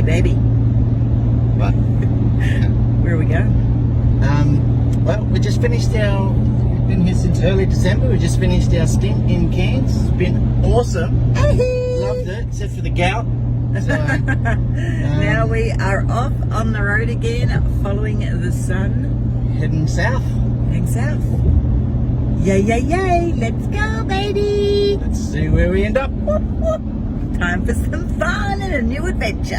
Hey baby. What? Where are we going? Well, we just finished we've been here since early December. We just finished our stint in Cairns. It's been awesome. Loved it, except for the gout. So, now we are off on the road again, following the sun. Heading south. Heading south. Yay, yay, yay. Let's go, baby. Let's see where we end up. Whoop, whoop. Time for some fun and a new adventure.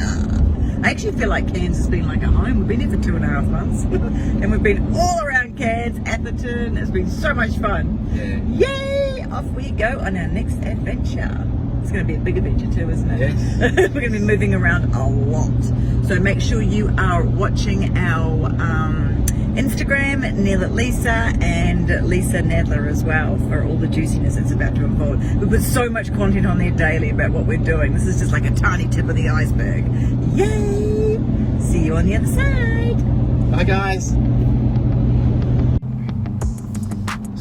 I actually feel like Cairns has been like a home. We've been here for 2.5 months and we've been all around Cairns, Atherton. It's been so much fun. Yeah. Yay! Off we go on our next adventure. It's going to be a big adventure too, isn't it? Yes. We're going to be moving around a lot. So make sure you are watching our Instagram, Nail It Lisa, and Lisa Nadler as well, for all the juiciness that's about to unfold. We put so much content on there daily about what we're doing. This is just like a tiny tip of the iceberg. Yay! See you on the other side. Bye, guys.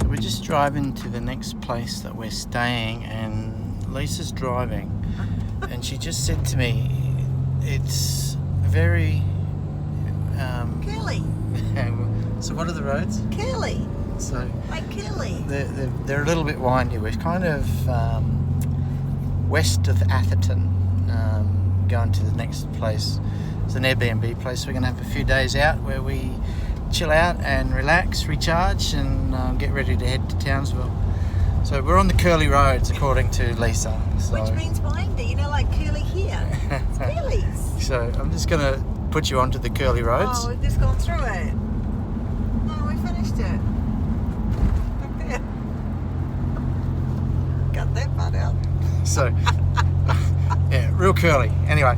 So we're just driving to the next place that we're staying, and Lisa's driving, and she just said to me, it's very Curly. So what are the roads? Curly. So Like curly. they're a little bit windy. We're kind of west of Atherton, going to the next place. It's an Airbnb place. We're going to have a few days out where we chill out and relax, recharge, and get ready to head to Townsville. So we're on the curly roads, according to Lisa. So, Which means windy, you know, like curly here. It's curlies. so I'm just going to put you onto the curly roads. Oh, we've just gone through it. No, we finished it. Look there. Got that part out. So, yeah, real curly. Anyway.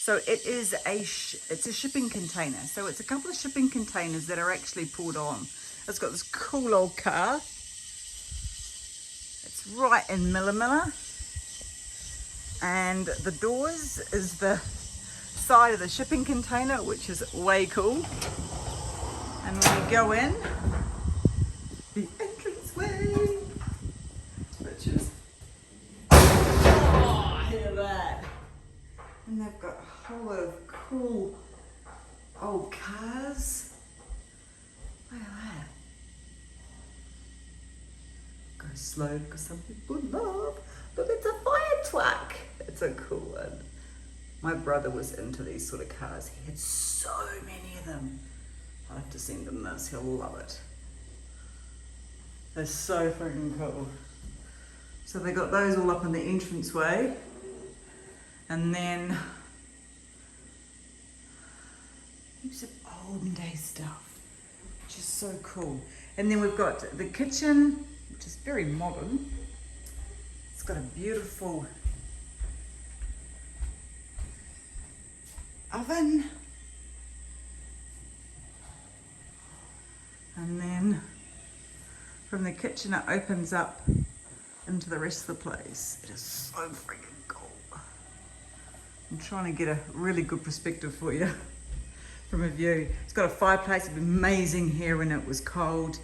So it is it's a shipping container. So it's a couple of shipping containers that are actually pulled on. It's got this cool old car. It's right in Millimilla. And the doors is the side of the shipping container, which is way cool. And when you go in, the entranceway, which is, oh, hear that. And they've got a whole lot of cool old cars. Look at that. Go slow because some people love. Look, it's a fire truck. It's a cool one. My brother was into these sort of cars. He had so many of them. I'll have to send him this. He'll love it. They're so freaking cool. So they got those all up in the entranceway. And then heaps of olden day stuff, which is so cool. And then we've got the kitchen, which is very modern. It's got a beautiful oven. And then from the kitchen it opens up into the rest of the place. It is so freaking cool. I'm trying to get a really good perspective for you from a view. It's got a fireplace. It was amazing here when it was cold.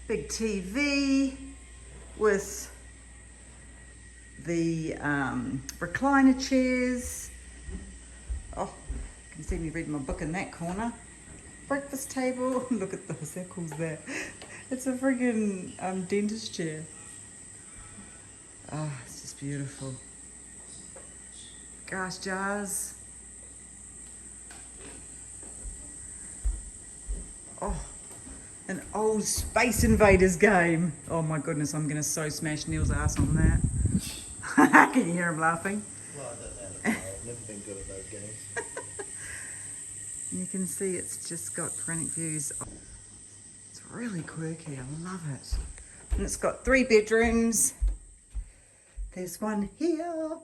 Big TV with the recliner chairs. Oh, you can see me reading my book in that corner. Breakfast table. Look at those. How cool's that? It's a friggin' dentist chair. Oh, it's just beautiful. Glass jars. Oh, an old Space Invaders game. Oh my goodness, I'm gonna so smash Neil's ass on that. Can you hear him laughing? Well, I don't know. I've never been good at those games. And you can see it's just got panoramic views. It's really quirky, I love it. And it's got 3 bedrooms. There's one here,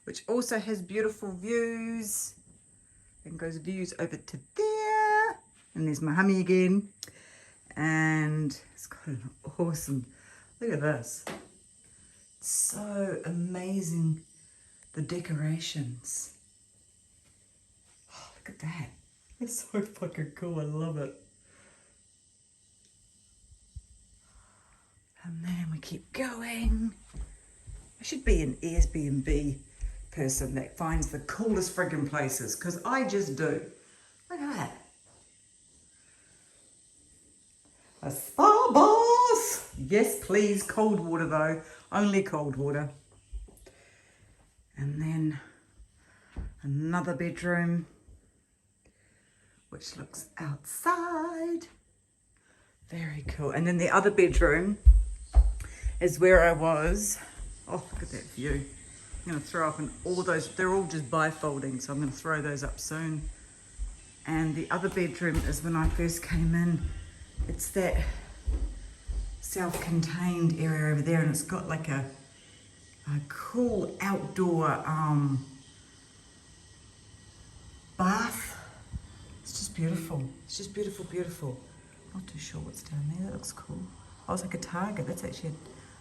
which also has beautiful views. And goes views over to there. And there's my hummy again. And it's got an awesome, look at this. It's so amazing, the decorations. Oh, look at that. It's so fucking cool, I love it. And then we keep going. I should be an Airbnb person that finds the coolest friggin' places, because I just do. Look at that. A spa bath. Yes, please. Cold water though. Only cold water. And then another bedroom, which looks outside. Very cool. And then the other bedroom is where I was. Oh, look at that view. I'm going to throw up in all those. They're all just bifolding, so I'm going to throw those up soon. And the other bedroom is when I first came in. It's that self-contained area over there, and it's got like a cool outdoor bath. It's just beautiful. It's just beautiful, beautiful. Not too sure what's down there. That looks cool. Oh, it's like a Target. That's actually,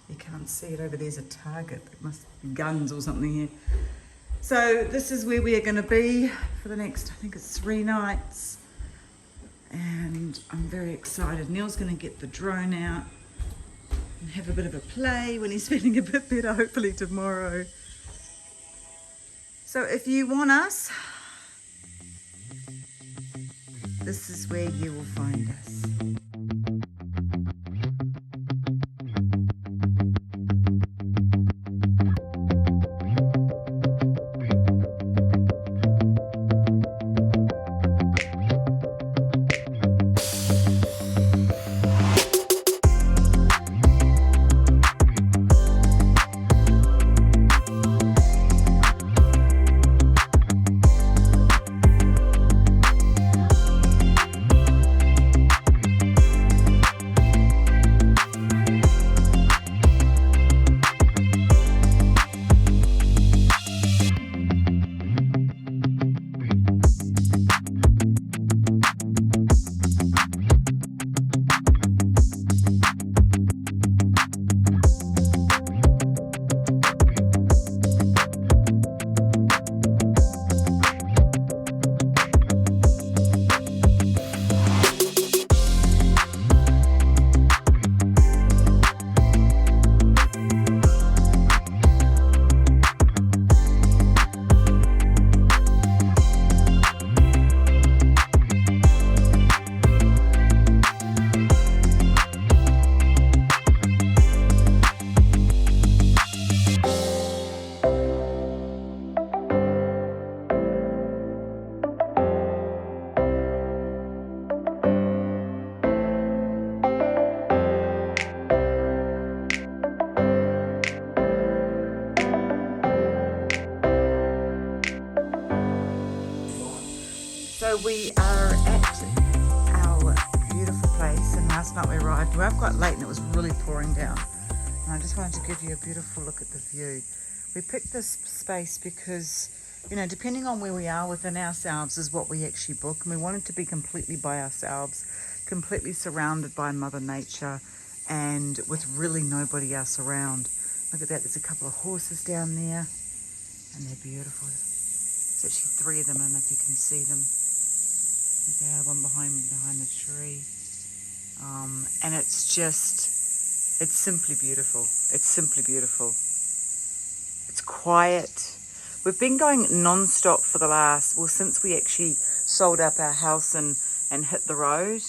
you can't see it over there's a Target. It must be guns or something here. So this is where we are going to be for the next, I think it's 3 nights. And I'm very excited. Neil's going to get the drone out and have a bit of a play when he's feeling a bit better, hopefully tomorrow. So if you want us, this is where you will find us. So we are at our beautiful place, and last night we arrived. We arrived quite late and it was really pouring down. And I just wanted to give you a beautiful look at the view. We picked this space because, you know, depending on where we are within ourselves is what we actually book. And we wanted to be completely by ourselves, completely surrounded by Mother Nature and with really nobody else around. Look at that, there's a couple of horses down there and they're beautiful. There's actually 3 of them, I don't know if you can see them. They are, one behind the tree. And it's simply beautiful. It's simply beautiful. It's quiet. We've been going non-stop for the last, well, since we actually sold up our house and hit the road.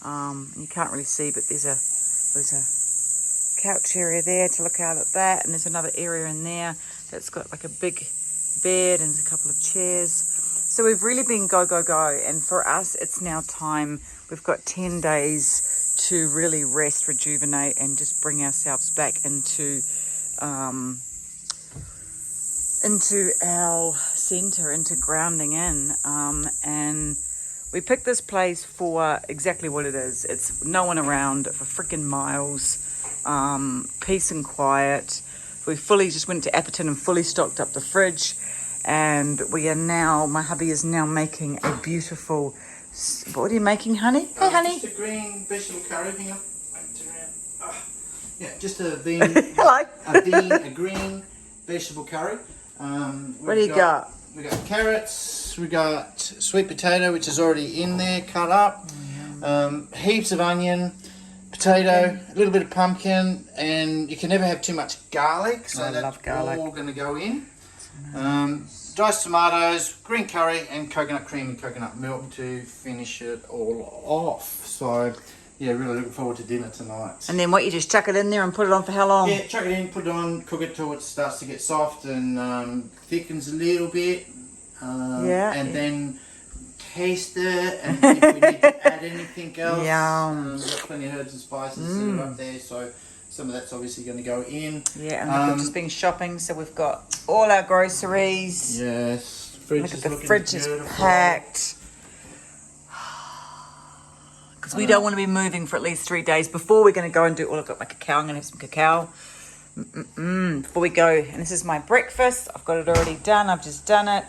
And you can't really see, but there's a couch area there to look out at that, and there's another area in there that's got like a big bed and a couple of chairs. So we've really been go, go, go. And for us, it's now time. We've got 10 days to really rest, rejuvenate, and just bring ourselves back into our center, into grounding in. And We picked this place for exactly what it is. It's no one around for freaking miles. Peace and quiet. We fully just went to Atherton and fully stocked up the fridge. And we are now, my hubby is now making a beautiful, what are you making, honey? Hey, honey. Just a green vegetable curry. Hang on. Wait, turn around. Oh. Yeah, just a bean. Hello. A green vegetable curry. What do you got? We got carrots, we got sweet potato, which is already in there, cut up, heaps of onion, potato, a little bit of pumpkin, and you can never have too much garlic, so I that's love garlic. all going to go in. Diced tomatoes, green curry, and coconut cream and coconut milk to finish it all off. So, yeah, really looking forward to dinner tonight. And then what, you just chuck it in there and put it on for how long? Yeah, chuck it in, put it on, cook it till it starts to get soft and thickens a little bit. And then taste it, and if we need to add anything else, we've got plenty of herbs and spices that are up there, so some of that's obviously going to go in. Yeah, and we've just been shopping, so we've got all our groceries. Yes, fridge look is at the looking fridge beautiful. is packed. Because we don't want to be moving for at least 3 days before we're going to go and do. I've got my cacao. I'm going to have some cacao before we go. And this is my breakfast. I've got it already done. I've just done it.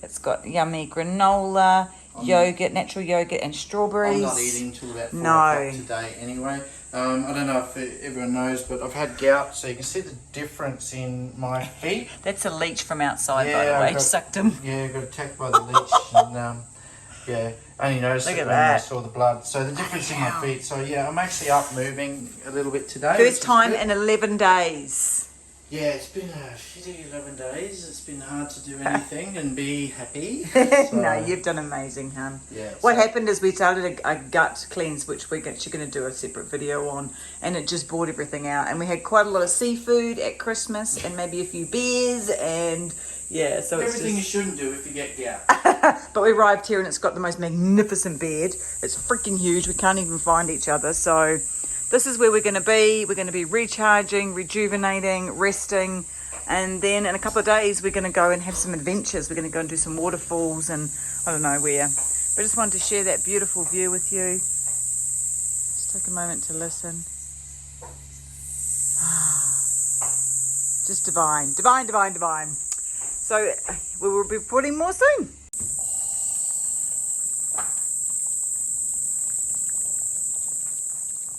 It's got yummy granola, yogurt, natural yogurt, and strawberries. I'm not eating till about 4 o'clock today anyway. I don't know if everyone knows, but I've had gout, so you can see the difference in my feet. That's a leech from outside, by the way. Sucked him. Yeah, got attacked by the leech. And, I only noticed it when I saw the blood. So the difference in my feet. So yeah, I'm actually up moving a little bit today. First time in 11 days. Yeah, it's been a shitty 11 days. It's been hard to do anything and be happy. No, you've done amazing, hun. Yeah. What happened is we started a gut cleanse, which we're actually going to do a separate video on, and it just brought everything out. And we had quite a lot of seafood at Christmas and maybe a few beers and... yeah, so it's everything you shouldn't do if you get gout. But we arrived here and it's got the most magnificent bed. It's freaking huge. We can't even find each other. So this is where we're going to be. We're going to be recharging, rejuvenating, resting. And then in a couple of days, we're going to go and have some adventures. We're going to go and do some waterfalls and I don't know where. But I just wanted to share that beautiful view with you. Just take a moment to listen. Just divine, divine, divine, divine. So we will be putting more soon.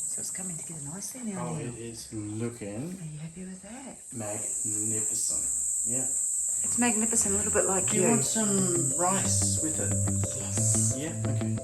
So it's coming together nicely now. Oh, it is looking. Are you happy with that? Magnificent. Yeah. It's magnificent, a little bit like Do you want some rice with it? Yes. Yeah, okay.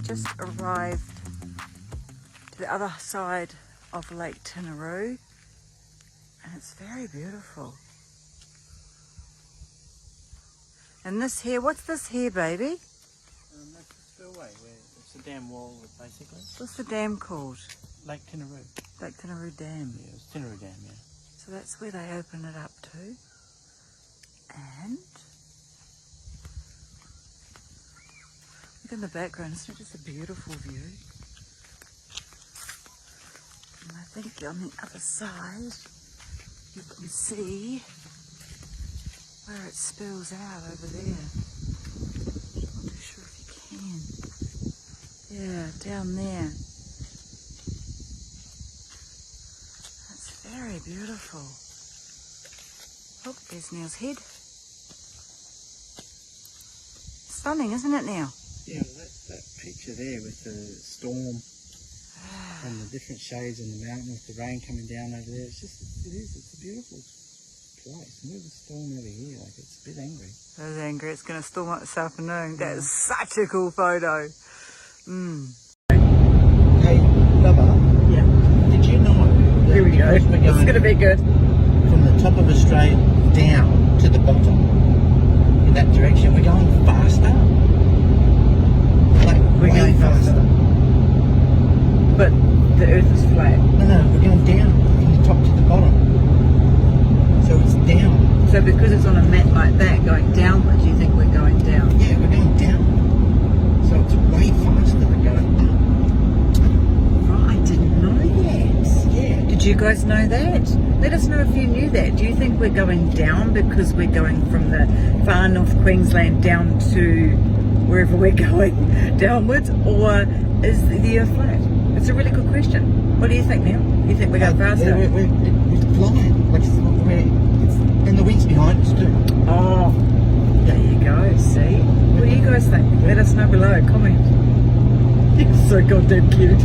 Just arrived to the other side of Lake Tinaroo and it's very beautiful. And this here, what's this here, baby? That's the spillway. It's a dam wall, basically. What's the dam called? Lake Tinaroo. Lake Tinaroo Dam. Yeah, it's Tinaroo Dam, yeah. So that's where they open it up to. And look in the background, isn't it just a beautiful view? And I think on the other side you can see where it spills out over there. I'm not sure if you can. Yeah, down there. That's very beautiful. Oh, there's Neil's head. Stunning, isn't it, Neil? Yeah, well, that picture there with the storm and the different shades on the mountain with the rain coming down over there, it's a beautiful place. And there's a storm over here, like it's a bit angry. It is angry, it's going to storm up this afternoon. That is such a cool photo. Hey, Bubba. Yeah. Did you know? Here we go. It's going to be good. From the top of Australia down to the bottom in that direction, we're going faster We're way going faster. But the Earth is flat. No, we're going down from the top to the bottom. So it's down. So because it's on a mat like that, going downwards, you think we're going down? Yeah, we're going down. So it's way faster than going up. Right, I didn't know that. Yeah. Did you guys know that? Let us know if you knew that. Do you think we're going down because we're going from the Far North Queensland down to wherever we're going downwards, or is the Earth flat? It's a really good question. What do you think, Neil? You think we're going faster? Yeah, we're flying. And the wind's behind us too. Oh, there you go. See? What do you guys think? Let us know below. Comment. You're so goddamn cute.